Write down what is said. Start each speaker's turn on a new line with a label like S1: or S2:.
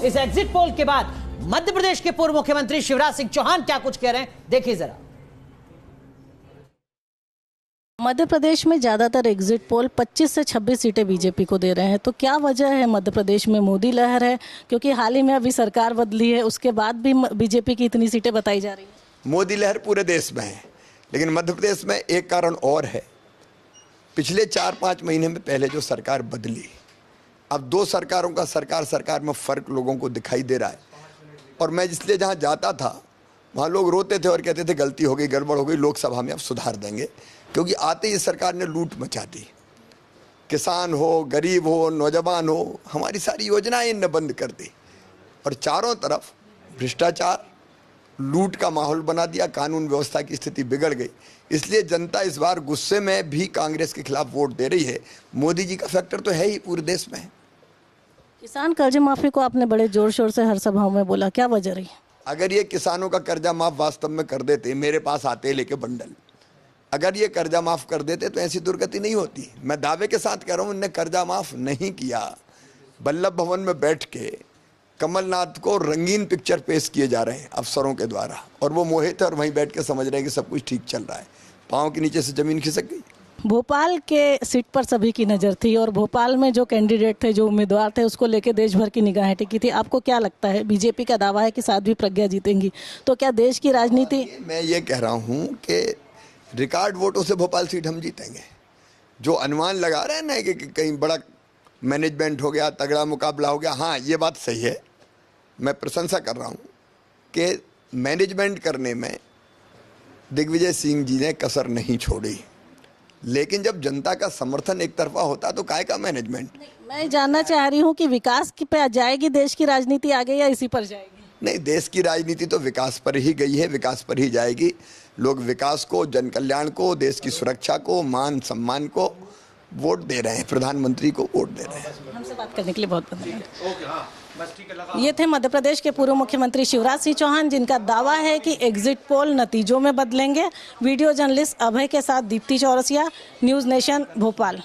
S1: इस exit poll के बाद मध्य प्रदेश के पूर्व मुख्यमंत्री शिवराज सिंह चौहान क्या कुछ कह रहे हैं, देखिए जरा।
S2: मध्य प्रदेश में ज़्यादातर एग्जिट पोल 25 से 26 सीटें बीजेपी को दे रहे हैं, तो क्या वजह है? मध्य प्रदेश में मोदी लहर है, क्योंकि हाल ही में अभी सरकार बदली है, उसके बाद भी बीजेपी की इतनी सीटें बताई जा रही हैं।
S3: मोदी लहर पूरे देश में है, लेकिन मध्य प्रदेश में एक कारण और है। पिछले 4-5 महीने में पहले जो सरकार बदली, अब 2 सरकारों का सरकार में फ़र्क लोगों को दिखाई दे रहा है। और मैं इसलिए जहाँ जाता था वहाँ लोग रोते थे और कहते थे गलती हो गई, गड़बड़ हो गई, लोकसभा में अब सुधार देंगे, क्योंकि आते ही सरकार ने लूट मचा दी। किसान हो, गरीब हो, नौजवान हो, हमारी सारी योजनाएं इनने बंद कर दी और चारों तरफ भ्रष्टाचार, लूट का माहौल बना दिया, कानून व्यवस्था की स्थिति बिगड़ गई। इसलिए जनता इस बार गुस्से में भी कांग्रेस के खिलाफ वोट दे रही है। मोदी जी का फैक्टर तो है ही पूरे देश में।
S2: किसान कर्ज माफी को आपने बड़े जोर शोर से हर सभाओं में बोला, क्या वजह रही?
S3: अगर ये किसानों का कर्जा माफ वास्तव में कर देते, मेरे पास आते लेके बंडल, अगर ये कर्जा माफ कर देते तो ऐसी दुर्गति नहीं होती। मैं दावे के साथ कह रहा हूँ, इन्होंने कर्जा माफ नहीं किया। वल्लभ भवन में बैठ के कमलनाथ को रंगीन पिक्चर पेश किए जा रहे हैं अफसरों के द्वारा, और वो मोहित है और वहीं बैठ के समझ रहे हैं कि सब कुछ ठीक चल रहा है। पाँव के नीचे से जमीन खिसक गई।
S2: भोपाल के सीट पर सभी की नज़र थी और भोपाल में जो कैंडिडेट थे, जो उम्मीदवार थे, उसको लेके देश भर की निगाहें टिकी थी। आपको क्या लगता है? बीजेपी का दावा है कि साध्वी प्रज्ञा जीतेंगी, तो क्या देश की राजनीति?
S3: मैं ये कह रहा हूँ कि रिकॉर्ड वोटों से भोपाल सीट हम जीतेंगे। जो अनुमान लगा रहे हैं ना कि कहीं बड़ा मैनेजमेंट हो गया, तगड़ा मुकाबला हो गया, हाँ ये बात सही है, मैं प्रशंसा कर रहा हूँ कि मैनेजमेंट करने में दिग्विजय सिंह जी ने कसर नहीं छोड़ी। लेकिन जब जनता का समर्थन एक तरफा होता तो काय का मैनेजमेंट?
S2: मैं जानना चाह रही हूँ कि विकास की पे जाएगी देश की राजनीति आगे या इसी पर जाएगी?
S3: नहीं, देश की राजनीति तो विकास पर ही गई है, विकास पर ही जाएगी। लोग विकास को, जन कल्याण को, देश की सुरक्षा को, मान सम्मान को वोट दे रहे हैं, प्रधानमंत्री को वोट दे रहे हैं।
S2: हमसे बात करने के लिए बहुत बहुत धन्यवाद। ये थे मध्य प्रदेश के पूर्व मुख्यमंत्री शिवराज सिंह चौहान, जिनका दावा है कि एग्जिट पोल नतीजों में बदलेंगे। वीडियो जर्नलिस्ट अभय के साथ दीप्ति चौरसिया, न्यूज़ नेशन, भोपाल।